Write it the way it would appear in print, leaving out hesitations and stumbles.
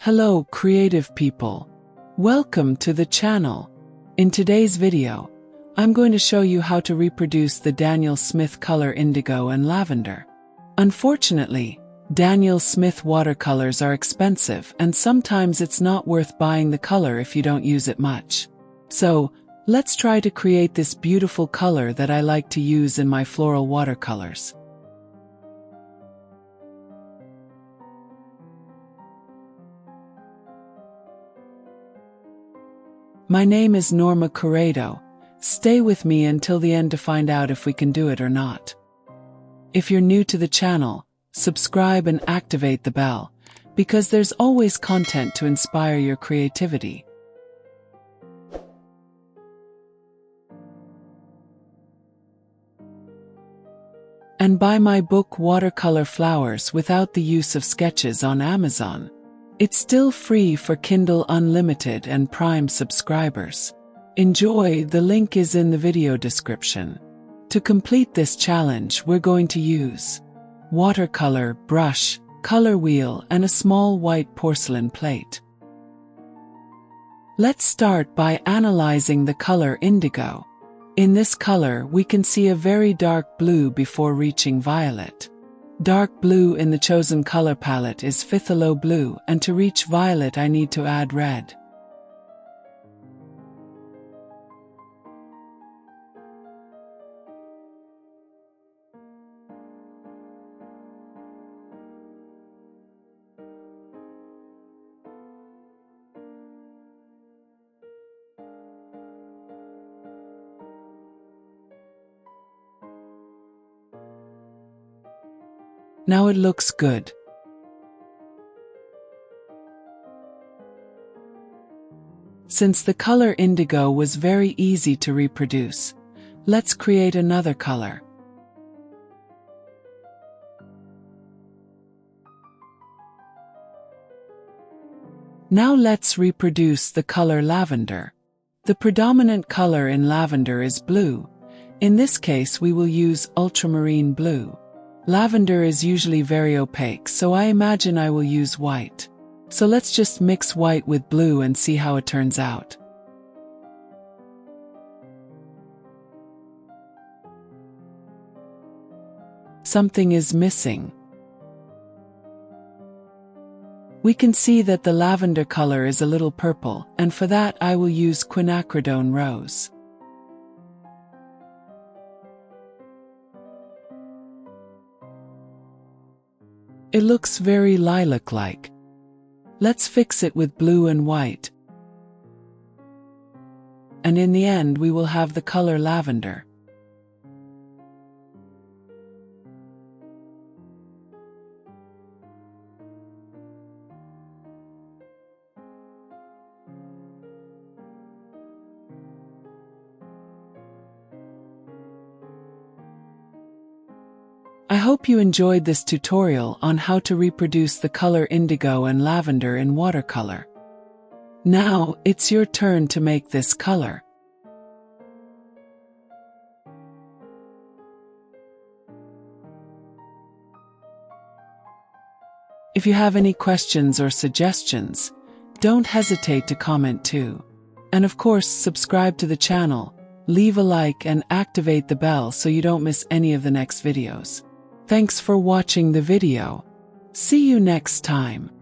Hello creative people. Welcome to the channel. In today's video, I'm going to show you how to reproduce the Daniel Smith color Indigo and Lavender. Unfortunately, Daniel Smith watercolors are expensive and sometimes it's not worth buying the color if you don't use it much. So, let's try to create this beautiful color that I like to use in my floral watercolors. My name is Norma Corrado. Stay with me until the end to find out if we can do it or not. If you're new to the channel, subscribe and activate the bell, because there's always content to inspire your creativity. And buy my book Watercolor Flowers without the use of sketches on Amazon. It's still free for Kindle Unlimited and Prime subscribers. Enjoy, the link is in the video description. To complete this challenge, we're going to use watercolor, brush, color wheel, and a small white porcelain plate. Let's start by analyzing the color indigo. In this color, we can see a very dark blue before reaching violet. Dark blue in the chosen color palette is Phthalo blue, and to reach violet I need to add red. Now it looks good. Since the color indigo was very easy to reproduce, let's create another color. Now let's reproduce the color lavender. The predominant color in lavender is blue. In this case we will use ultramarine blue. Lavender is usually very opaque, so I imagine I will use white. So let's just mix white with blue and see how it turns out. Something is missing. We can see that the lavender color is a little purple, and for that I will use quinacridone rose. It looks very lilac-like. Let's fix it with blue and white. And in the end we will have the color lavender. I hope you enjoyed this tutorial on how to reproduce the color indigo and lavender in watercolor. Now, it's your turn to make this color. If you have any questions or suggestions, don't hesitate to comment too. And of course, subscribe to the channel, leave a like and activate the bell so you don't miss any of the next videos. Thanks for watching the video. See you next time.